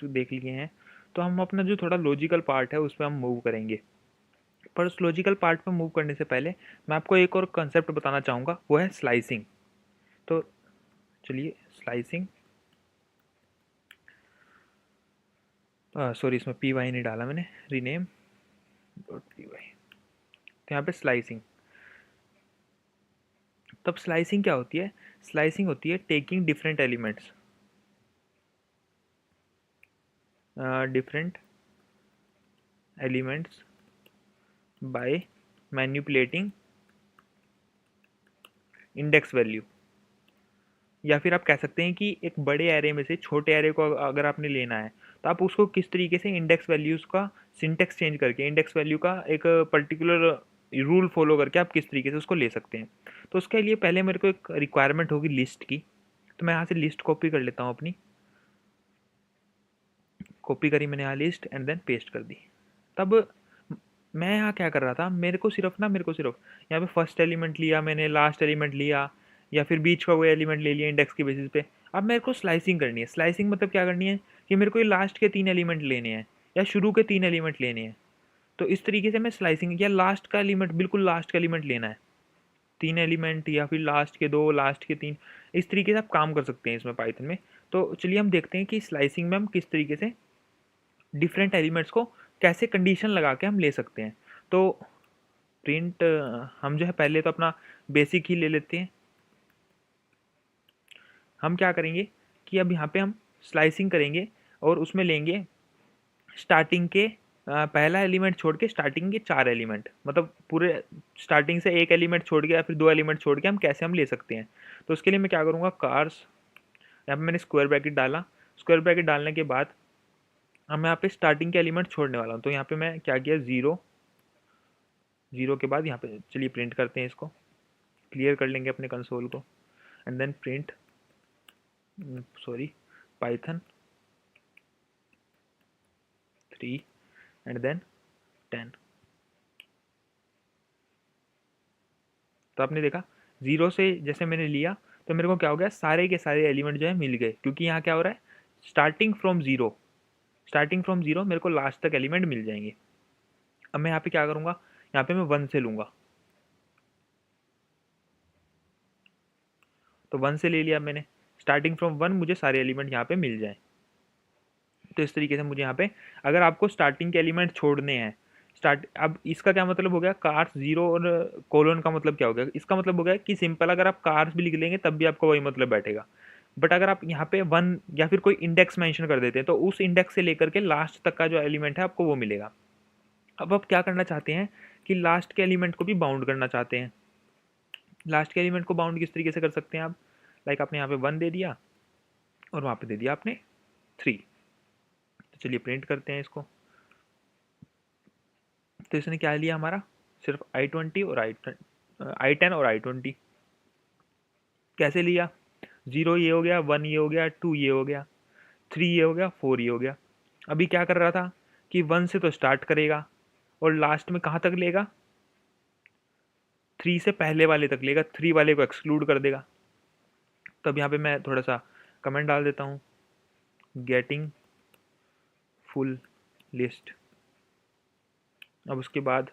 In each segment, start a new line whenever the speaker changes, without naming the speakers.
देख लिए हैं, तो हम अपना जो थोड़ा लॉजिकल पार्ट है उस पर हम मूव करेंगे। पर उस लॉजिकल पार्ट पर मूव करने से पहले मैं आपको एक और कंसेप्ट बताना चाहूँगा, वो है स्लाइसिंग। तो चलिए स्लाइसिंग, सॉरी इसमें पी वाई नहीं डाला मैंने, रीनेम डॉट पी वाई। तो यहाँ पे स्लाइसिंग, तब स्लाइसिंग क्या होती है? स्लाइसिंग होती है taking different elements, different elements bye manipulating index value. या फिर आप कह सकते हैं कि एक बड़े एरे में से छोटे एरे को अगर आपने लेना है, तो आप उसको किस तरीके से इंडेक्स वैल्यूज़ का सिंटेक्स चेंज करके, इंडेक्स वैल्यू का एक पर्टिकुलर रूल फॉलो करके आप किस तरीके से उसको ले सकते हैं। तो उसके लिए पहले मेरे को एक रिक्वायरमेंट होगी लिस्ट की। तो मैं यहाँ से लिस्ट कॉपी कर लेता हूँ अपनी, कॉपी करी मैंने यहाँ लिस्ट एंड देन पेस्ट कर दी। तब मैं यहाँ क्या कर रहा था, मेरे को सिर्फ यहाँ पे फर्स्ट एलिमेंट लिया मैंने, लास्ट एलिमेंट लिया, या फिर बीच का कोई एलिमेंट ले लिया इंडेक्स के बेसिस पे। अब मेरे को स्लाइसिंग करनी है। स्लाइसिंग मतलब क्या करनी है कि मेरे को ये लास्ट के 3 एलिमेंट लेने हैं या शुरू के 3 एलिमेंट लेने हैं। तो इस तरीके से मैं स्लाइसिंग, या लास्ट का एलिमेंट, बिल्कुल लास्ट का एलिमेंट लेना है, 3 एलिमेंट, या फिर लास्ट के 2, लास्ट के 3, इस तरीके से आप काम कर सकते हैं इसमें पाइथन में। तो चलिए हम देखते हैं कि स्लाइसिंग में हम किस तरीके से डिफरेंट एलिमेंट्स को कैसे कंडीशन लगा के हम ले सकते हैं। तो प्रिंट, हम जो है पहले तो अपना बेसिक ही ले लेते हैं। हम क्या करेंगे कि अब यहाँ पे हम स्लाइसिंग करेंगे और उसमें लेंगे स्टार्टिंग के पहला एलिमेंट छोड़ के स्टार्टिंग के 4 एलिमेंट, मतलब पूरे स्टार्टिंग से एक एलिमेंट छोड़ के या फिर 2 एलिमेंट छोड़ के हम कैसे हम ले सकते हैं। तो उसके लिए मैं क्या करूँगा, कार्स, यहाँ पे मैंने स्क्वायर ब्रैकेट डाला। स्क्वायर ब्रैकेट डालने के बाद अब मैं यहाँ पे स्टार्टिंग के एलिमेंट छोड़ने वाला हूँ। तो यहाँ पे मैं क्या किया, ज़ीरो, ज़ीरो के बाद यहाँ पे चलिए प्रिंट करते हैं, इसको क्लियर कर लेंगे अपने कंसोल को, and then print, sorry, python 3 and then 10। तो आपने देखा ज़ीरो से जैसे मैंने लिया तो मेरे को क्या हो गया, सारे के सारे एलिमेंट जो है मिल गए, क्योंकि यहाँ क्या हो रहा है, starting from zero, starting from zero मेरे को लास्ट तक एलिमेंट मिल जाएंगे। अब मैं यहाँ पे क्या करूँगा, यहाँ पे मैं 1 से लूँगा। तो 1 से ले लिया मैंने, स्टार्टिंग फ्रॉम 1 मुझे सारे एलिमेंट यहाँ पे मिल जाए। तो इस तरीके से मुझे यहाँ पे, अगर आपको स्टार्टिंग के एलिमेंट छोड़ने हैं, स्टार्ट, अब इसका क्या मतलब हो गया, कार्स ज़ीरो और कोलोन का मतलब क्या हो गया, इसका मतलब हो गया कि सिंपल अगर आप कार्स भी लिख लेंगे तब भी आपको वही मतलब बैठेगा। बट अगर आप यहाँ पे 1 या फिर कोई इंडेक्स मेंशन कर देते हैं, तो उस इंडेक्स से लेकर के लास्ट तक का जो एलिमेंट है आपको वो मिलेगा। अब आप क्या करना चाहते हैं कि लास्ट के एलिमेंट को भी बाउंड करना चाहते हैं। लास्ट के एलिमेंट को बाउंड किस तरीके से कर सकते हैं आप, लाइक आपने यहाँ पे 1 दे दिया और वहाँ पे दे दिया आपने 3। तो चलिए प्रिंट करते हैं इसको। तो इसने क्या लिया हमारा, सिर्फ I20 और I10 और I20। कैसे लिया, 0 ये हो गया, 1 ये हो गया, 2 ये हो गया, 3 ये हो गया, 4 ये हो गया। अभी क्या कर रहा था कि 1 से तो स्टार्ट करेगा और लास्ट में कहाँ तक लेगा, 3 से पहले वाले तक लेगा, 3 वाले को एक्सक्लूड कर देगा। तो अब यहाँ पे मैं थोड़ा सा कमेंट डाल देता हूँ, गेटिंग फुल लिस्ट। अब उसके बाद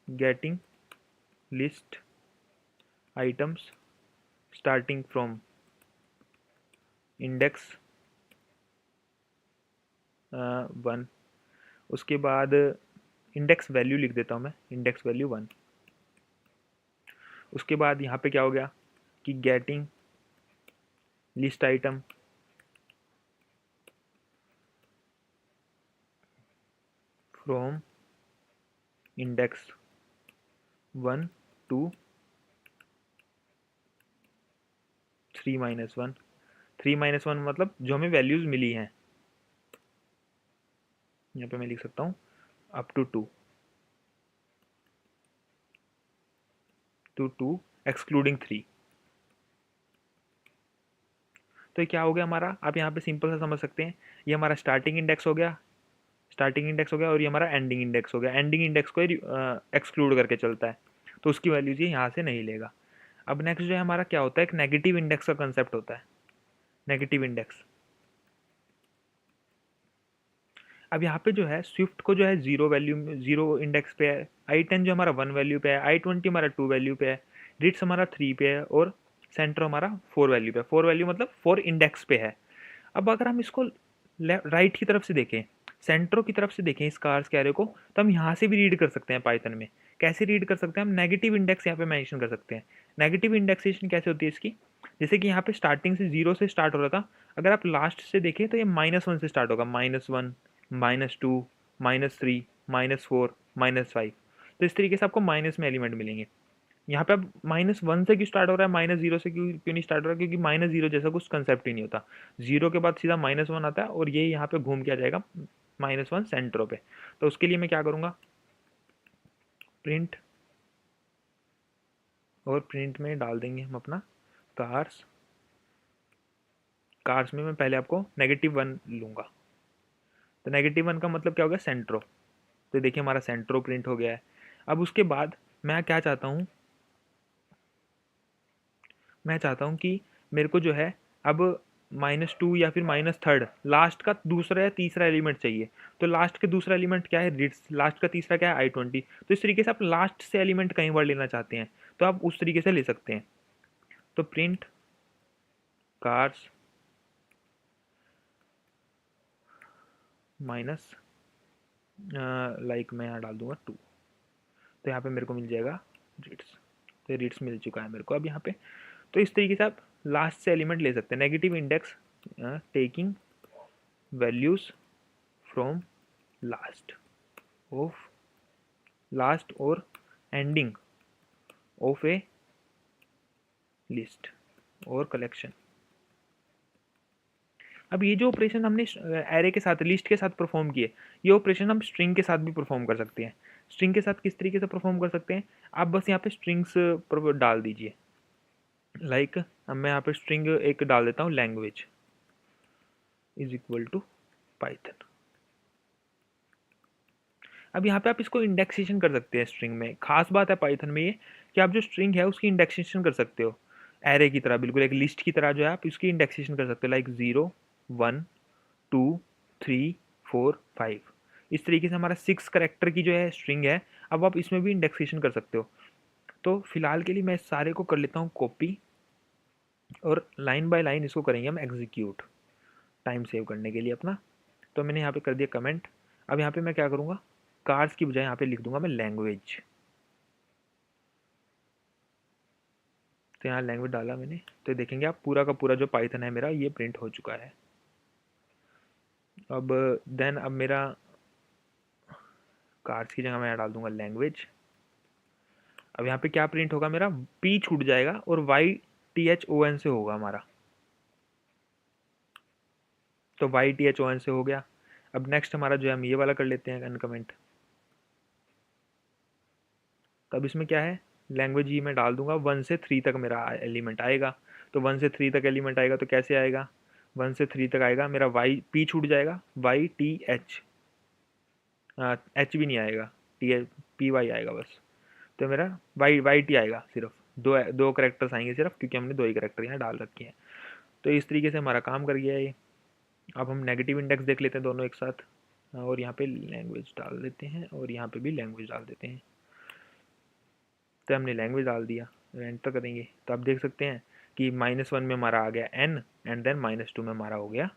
getting list items starting from index 1। उसके बाद इंडेक्स वैल्यू लिख देता हूँ मैं, इंडेक्स वैल्यू 1। उसके बाद यहाँ पे क्या हो गया कि getting list item from index 1 to 3-1। 3-1 मतलब जो हमें वैल्यूज़ मिली हैं, यहाँ पे मैं लिख सकता हूँ अप टू 2 एक्सक्लूडिंग 3। तो ये क्या हो गया हमारा, आप यहाँ पे सिंपल सा समझ सकते हैं, ये हमारा स्टार्टिंग इंडेक्स हो गया, स्टार्टिंग इंडेक्स हो गया, और ये हमारा एंडिंग इंडेक्स हो गया। एंडिंग इंडेक्स को एक्सक्लूड करके चलता है, तो उसकी वैल्यूज ये यहाँ से नहीं लेगा। अब नेक्स्ट जो है हमारा क्या होता है, एक नेगेटिव इंडेक्स का कंसेप्ट होता है। नेगेटिव इंडेक्स, अब यहाँ पे जो है स्विफ्ट को जो है जीरो वैल्यू, जीरो इंडेक्स पे है, i10 जो हमारा 1 वैल्यू पे है, i20 हमारा 2 वैल्यू पे है, रिट्स हमारा 3 पे है, और सेंटर हमारा 4 वैल्यू पे है। 4 वैल्यू मतलब 4 इंडेक्स पे है। अब अगर हम इसको राइट की तरफ से देखें, सेंटरों की तरफ से देखें इस कार्स के एरे को, तो हम यहाँ से भी रीड कर सकते हैं पाइथन में। कैसे रीड कर सकते हैं हम? नेगेटिव इंडेक्स यहाँ पे मेंशन कर सकते हैं। नेगेटिव इंडेक्सेशन कैसे होती है इसकी? जैसे कि यहाँ पे स्टार्टिंग से जीरो से स्टार्ट हो रहा था, अगर आप लास्ट से देखें तो ये -1 से स्टार्ट होगा, -1, -2, -3, -4, -5। तो इस तरीके से आपको माइनस में एलिमेंट मिलेंगे। यहाँ पे अब -1 से क्यों स्टार्ट हो रहा है, -0 से क्यों क्यों नहीं स्टार्ट हो रहा है? क्योंकि -0 जैसा कुछ कंसेप्ट ही नहीं होता। जीरो के बाद सीधा -1 आता है, और ये यहाँ पे घूम के आ जाएगा -1 सेंटरों पे। तो उसके लिए मैं क्या करूँगा, प्रिंट, और प्रिंट में डाल देंगे हम अपना कार्स। कार्स में मैं पहले आपको -1 लूँगा। तो -1 का मतलब क्या हो गया? सेंट्रो। तो देखिए हमारा सेंट्रो प्रिंट हो गया है। अब उसके बाद मैं क्या चाहता हूँ, मैं चाहता हूँ कि मेरे को जो है अब -2 या फिर -3 लास्ट का दूसरा या तीसरा एलिमेंट चाहिए। तो लास्ट के दूसरा एलिमेंट क्या है? रिट्स। लास्ट का तीसरा क्या है? i20। तो इस तरीके से आप लास्ट से एलिमेंट कई बार लेना चाहते हैं तो आप उस तरीके से ले सकते हैं। तो प्रिंट कार्स माइनस, लाइक मैं यहाँ डाल दूंगा 2। तो यहाँ पे मेरे को मिल जाएगा रिट्स। तो रिट्स मिल चुका है मेरे को अब यहाँ पे। तो इस तरीके से आप लास्ट से एलिमेंट ले सकते हैं। Negative index taking values from last of, last और एंडिंग ऑफ ए लिस्ट और कलेक्शन। अब ये जो ऑपरेशन हमने एरे के साथ, लिस्ट के साथ परफॉर्म किए, ये ऑपरेशन हम स्ट्रिंग के साथ भी परफॉर्म कर सकते हैं। स्ट्रिंग के साथ किस तरीके से परफॉर्म कर सकते हैं? आप बस यहाँ पे स्ट्रिंग्स डाल दीजिए। लाइक अब मैं यहाँ पे स्ट्रिंग एक डाल देता हूँ, language is equal to python. अब यहाँ पे आप इसको इंडेक्सेशन कर सकते हैं स्ट्रिंग में। खास बात है पाइथन में ये कि आप जो स्ट्रिंग है उसकी इंडेक्सेशन कर सकते हो एरे की तरह, बिल्कुल एक लिस्ट की तरह जो है आप इसकी इंडेक्सेशन कर सकते हो। लाइक 0, 1, 2, 3, 4, 5। इस तरीके से हमारा 6 करेक्टर की जो है स्ट्रिंग है, अब आप इसमें भी इंडेक्सेशन कर सकते हो। तो फिलहाल के लिए मैं इस सारे को कर लेता हूँ कॉपी, और लाइन बाय लाइन इसको करेंगे हम एग्जीक्यूट, टाइम सेव करने के लिए अपना। तो मैंने यहाँ पे कर दिया कमेंट। अब यहाँ पे मैं क्या करूँगा, कार्स की बजाय यहाँ पे लिख दूंगा मैं लैंग्वेज। तो यहाँ लैंग्वेज डाला मैंने, तो देखेंगे आप पूरा का पूरा जो पाइथन है मेरा ये प्रिंट हो चुका है। अब देन अब मेरा कार्स की जगह मैं डाल दूंगा लैंग्वेज। अब यहाँ पे क्या प्रिंट होगा मेरा? पी छूट जाएगा और YTHON से होगा हमारा। तो YTHON से हो गया। अब नेक्स्ट हमारा जो है हम ये वाला कर लेते हैं अनकमेंट। तो अब इसमें क्या है, लैंग्वेज ही मैं डाल दूंगा। 1 से 3 तक मेरा एलिमेंट आएगा। तो 1 से 3 तक एलिमेंट आएगा तो कैसे आएगा? 1 से 3 तक आएगा मेरा, वाई पी छूट जाएगा, YTH, एच भी नहीं आएगा, PY आएगा बस। तो मेरा YT आएगा, सिर्फ दो दो करेक्टर्स आएंगे सिर्फ, क्योंकि हमने दो ही करेक्टर यहाँ डाल रखे हैं। तो इस तरीके से हमारा काम कर गया है ये। अब हम नेगेटिव इंडेक्स देख लेते हैं दोनों एक साथ, और यहाँ पे लैंग्वेज डाल देते हैं और यहाँ पे भी लैंग्वेज डाल देते हैं। तो हमने लैंग्वेज डाल दिया, एंटर करेंगे तो आप देख सकते हैं कि -1 में हमारा आ गया N, एंड देन -2 में हमारा हो गया